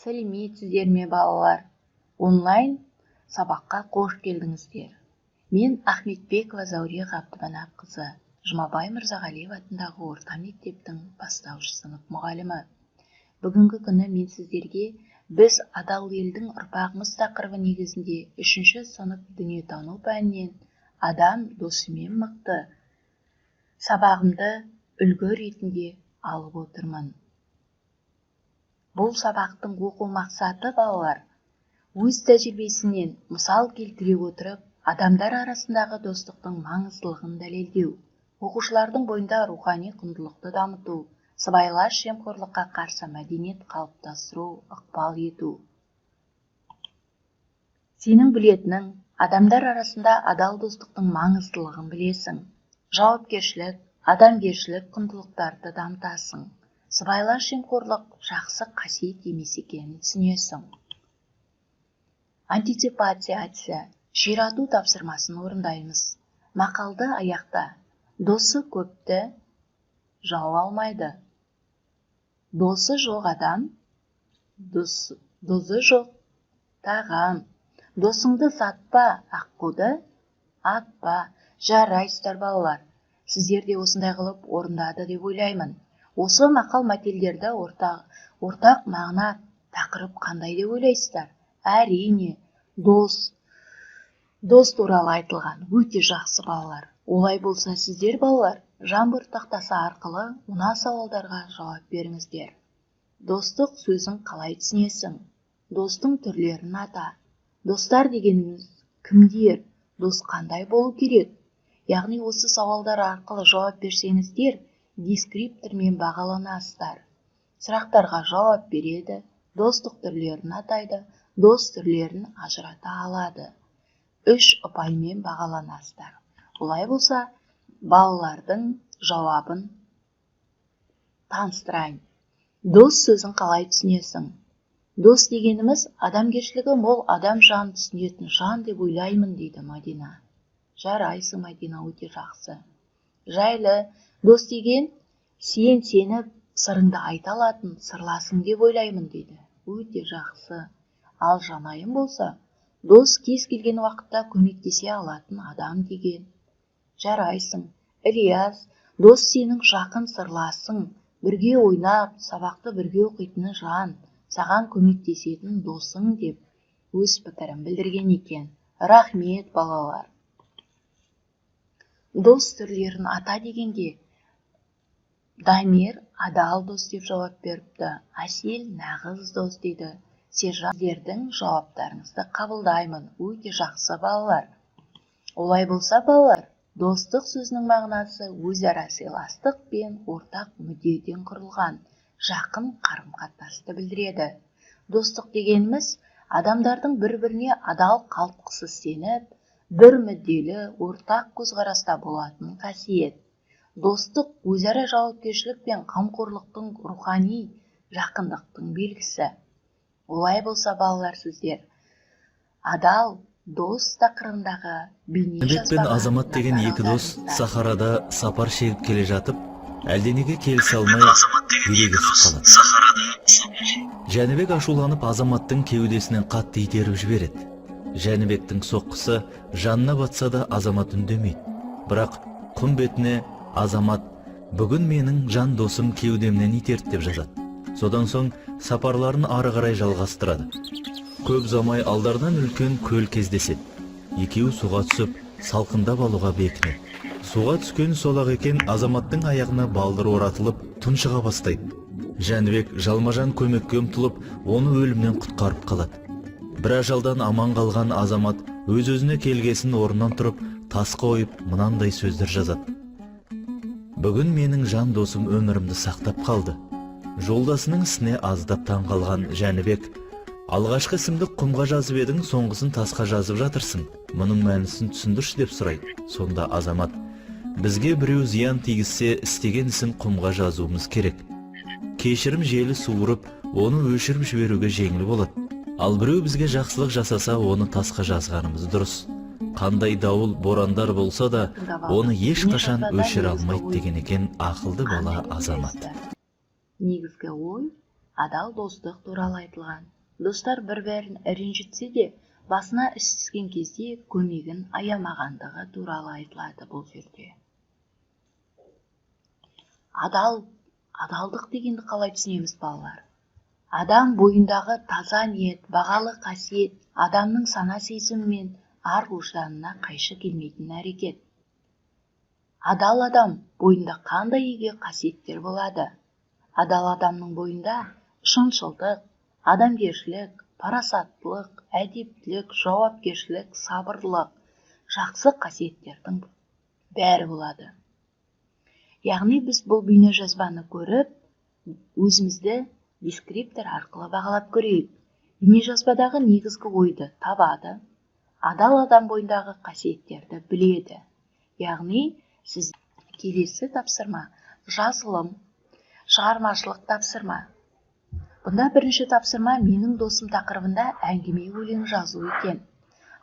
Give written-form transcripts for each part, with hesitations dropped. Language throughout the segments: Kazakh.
Сәлеметсіздер ме балалар? Онлайн сабаққа қош келдіңіздер. Мен Ахметбекова Зауре Ғабдыманапқызы, Жұмабай Мырзағалиев атындағы орта мектептің бастауыш сынып мұғалімі. Бүгінгі күні мен сіздерге біз адал елдің ұрпағымыз тақырыбы негізінде 3-ші сынып дүниетану пәнінен адам досымен мықты сабағымды үлгі ретінде алып отырмын. Бұл сабақтың оқу мақсаты балалар, өз тәжірибесінен мысал келтіре отырып, адамдар арасындағы достықтың маңыздылығын дәлелдеу, оқушылардың бойында рухани құндылықты дамыту, сыбайлас жемқорлыққа қарсы мәдениет қалыптастыру, ықпал ету. Сенің білетінің, адамдар арасында адал достықтың маңыздылығын білесің. Жауапкершілік, адамгершілік құндылықтарды дамытасың. Сыбайлас жемқорлық жақсы қасиет емес екенін түсінесің. Антиципация, ширату тапсырмасын орындаймыз. Мақалды аяқта. Досы көпті жау алмайды. Досы жоқ адам, дозы жоқ тағам. Досыңды сатпа, аққуды атпа. Жарайсыздар балалар. Сіздер де осындай қылып орындады деп ойлаймын. Осы мақал мәтелдерді ортақ мағына тақырып қандай деп ойлайсыздар? Әрине, дос туралы айтылған өте жақсы балалар. Олай болса сіздер балалар, жаңбыр тақтасы арқылы мына сауалдарға жауап беріңіздер. Достық сөзін қалай түсінесің? Достың түрлерін ата. Достар дегеніміз кімдер? Дос қандай болу керек? Яғни осы сауалдар арқылы жауап берсеңіздер, дескриптормен бағаланасыздар. Сұрақтарға жауап береді, достық түрлерін атайды, дос түрлерін ажырата алады. 3 ұпаймен бағаланасыздар. Олай болса, балалардың жауабын таныстырайын. Дос сөзін қалай түсінесің? Дос дегеніміз адамгершілігі мол адам жан түсінетін жан деп ойлаймын дейді Мадина. Жарайсың, Мадина, өте жақсы. Жайлы, дос деген сен сеніп сырыңды айта алатын сырласың деп ойлаймын дейді. Өте жақсы. Ал Жанайым болса, дос кез келген уақытта көмектесе алатын адам деген. Жарайсың. Ильяс, дос сенің жақын сырласың, бірге ойнап, сабақты бірге оқитын жан, саған көмектесетін досың деп өз пікірін білдірген екен. Рахмет балалар. Дос түрлерін ата дегенге Дамир адал дос деп жауап беріпті. Әсел нағыз дос дейді. Сіздердің жауаптарыңызды қабылдаймын. Өте жақсы балалар. Олай болса балалар, достық сөзінің мағынасы өзара сыйластық пен ортақ мүддеден құрылған жақын қарым-қатынасты білдіреді. Достық дегеніміз адамдардың бір-біріне адал қалтқысыз сеніп, бір мүдделі ортақ көзқараста болатын қасиет. Достық өзара жауапкершілік пен қамқорлықтың рухани жақындықтың белгісі. Олай болса балалар сіздер, адал дос тақырыбындағы бейне Жәнібек пен Азамат деген екі дос сахарада сапар шегіп келе жатып, әлденеге келісе алмай ерегісіп қалады. Жәнібек ашуланып Азаматтың кеудесінен қатты итеріп жібереді. Жәнібектің соққысы жанына батса да Азамат үндемейді. Бірақ құм бетіне Азамат бүгін менің жан досым кеудемнен итерді деп жазады. Содан соң сапарларын ары қарай жалғастырады. Көп ұзамай алдарынан үлкен көл кездеседі. Екеуі суға түсіп, салқындап алуға бекінеді. Суға түскен сол-ақ екен, Азаматтың аяғына балдыр оратылып, тұншыға бастайды. Жәнібек жалмажан көмекке ұмтылып, оны өлімнен құтқарып қалады. Бір ажалдан аман қалған Азамат өз-өзіне келгесін орнынан тұрып, тасқа ойып, мынандай сөздер жазады. Бүгін менің жан досым өмірімді сақтап қалды. Жолдасының ісіне аздап таң қалған Жәнібек, алғашқы ісіңді құмға жазып едің, соңғысын тасқа жазып жатырсың. Мұның мәнісін түсіндірші деп сұрайды. Сонда Азамат, бізге біреу зиян тигізсе, істеген ісін құмға жазуымыз керек. Кешірім желі суырып, оны өшіріп жіберуге жеңіл болады. Ал біреу бізге жақсылық жасаса, оны тасқа жазғанымыз дұрыс. Қандай дауыл, борандар болса да, оны ешқашан өшіре алмайды деген екен ақылды бала Азамат. Негізгі ой адал достық туралы айтылған. Достар бір-бірін ренжітсе де, басына іс түскен кезде көмегін аямағандығы туралы айтылады бұл жерде. Адалдық дегенді қалай түсінеміз балалар? Адам бойындағы таза ниет, бағалы қасиет, адамның сана сезімі мен ар-ожданына қайшы келмейтін әрекет. Адал адам бойында қандай игі қасиеттер болады? Адал адамның бойында шыншылдық, адамгершілік, парасаттылық, әдептілік, жауапкершілік, сабырлық, жақсы қасиеттердің бәрі болады. Яғни біз бұл бейнежазбаны көріп, өзімізді дескриптор арқылы бағалап көрейік. Бейнежазбадағы негізгі ойды табады, адал адам бойындағы қасиеттерді біледі. Яғни сіз келесі тапсырма жазылым, шығармашылық тапсырма. Бұнда бірінші тапсырма менің досым тақырыбында әңгіме өлең жазу екен.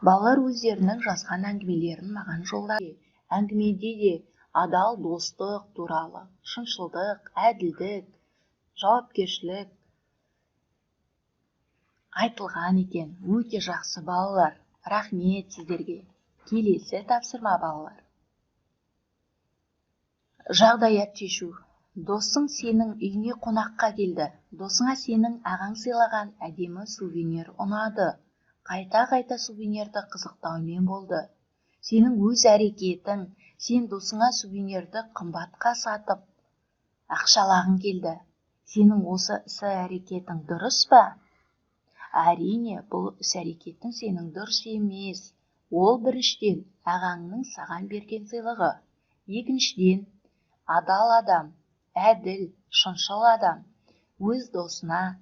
Балалар өздерінің жазған әңгімелерін маған жолдады. Әңгімеде де адал достық туралы, шыншылдық, әділдік, жауапкершілік айтылған екен. Өте жақсы балалар. Рахмет сіздерге. Келесі тапсырма балалар. Жағдаят шешу. Досың сенің үйіне қонаққа келді. Досыңа сенің ағаң сыйлаған әдемі сувенир ұнады. Қайта-қайта сувенирді қызықтаумен болды. Сенің өз әрекетің, сен досыңа сувенирді қымбатқа сатып, ақшалағың келді. Сенің осы іс-әрекетің дұрыс па? Әрине, бұл іс-әрекетің сенің дұрыс емес. Ол біріншіден ағаңның саған берген сыйлығы. Екіншіден, адал адам, әділ, шыншыл адам өз досына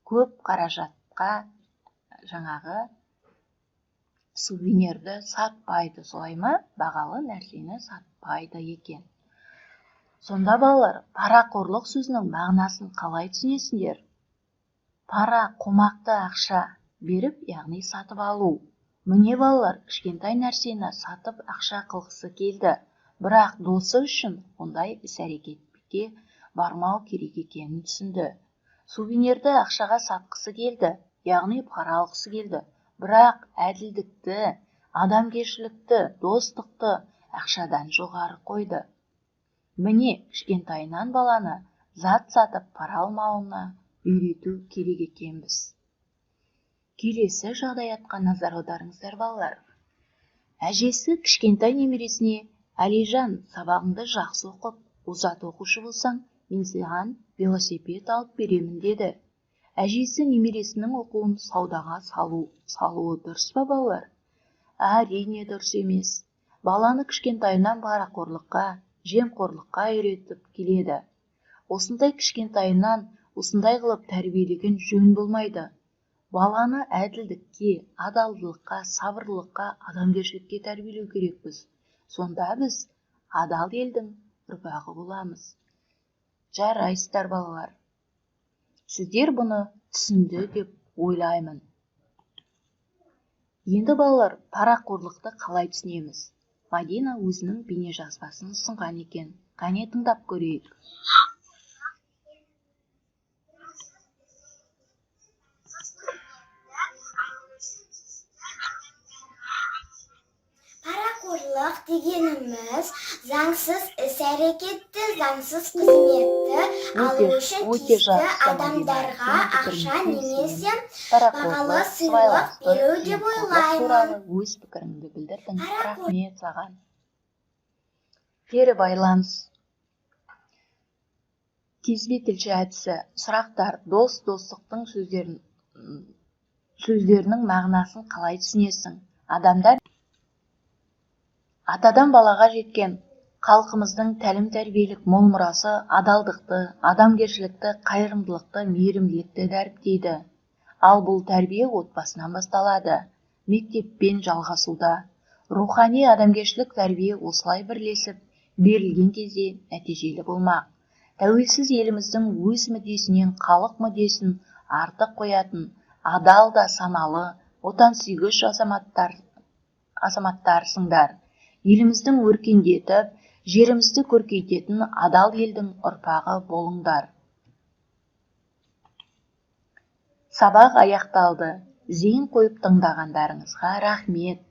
көп қаражатқа жаңағы сувенирді сатпайды, солай ма? Бағалы нәрсені сатпайды екен. Сонда балалар, парақорлық сөзінің мағынасын қалай түсінесіңдер? Пара, қомақты ақша беріп, яғни сатып алу. Міне балалар, кішкентай нәрсені сатып ақша қылғысы келді. Бірақ досы үшін ондай іс-әрекетке бармау керек екенін түсінді. Сувенирді ақшаға сатқысы келді, яғни пара алғысы келді. Бірақ әділдікті, адамгершілікті, достықты ақшадан жоғары қойды. Міне, кішкентайынан баланы зат сатып пара алмауына үйрету керек екенбіз. Келесі жағдаятқа назар аударыңыздар балалар. Әжесі кішкентай немересіне: Әлижан, сабағыңды жақсы оқып, озат оқушы болсаң, мен саған велосипед алып беремін деді. Әжесі немересінің оқуын саудаға салуы дұрыс па балалар? Әрине дұрыс емес. Баланы кішкентайынан парақорлыққа, жемқорлыққа үйретіп келеді. Осындай кішкентайынан осындай қылып тәрбиелеген жөн болмайды. Баланы әділдікке, адалдылыққа, сабырлыққа, адамгершілікке тәрбиелеу керекпіз. Сонда біз адал елдің ұрпағы боламыз. Жарайсыздар балалар. Сіздер бұны түсінді деп ойлаймын. Енді балалар, парақорлықты қалай түсінеміз? Мадина өзінің бейнежазбасын ұсынған екен. Қане тыңдап көрейік. Парақорлық дегеніміз заңсыз іс-әрекетті, заңсыз қызметті алу үшін тиісті адамдарға ақша немесе бағалы сыйлық беру деп ойлаймын. Өз пікіріңді білдірдің. Рахмет саған. Кері байланыс. Кезбе тілші әдісі. Сұрақтар. Достықтың сөздерінің мағынасын қалай түсінесің? Адамдар атадан балаға жеткен халқымыздың тәлім-тәрбиелік мол мұрасы адалдықты, адамгершілікті, қайырымдылықты, мейірімділікті дәріптейді. Ал бұл тәрбие отбасынан басталады, мектеппен жалғасуда. Рухани адамгершілік тәрбие осылай бірлесіп берілген кезде нәтижелі болмақ. Тәуелсіз еліміздің өз мүддесінен халық мүддесін артық қоятын, адал да саналы, отансүйгіш азаматтарсыңдар. Еліміздің өркендетіп, жерімізді көркейтетін адал елдің ұрпағы болыңдар. Сабақ аяқталды. Зейін қойып тыңдағандарыңызға рахмет.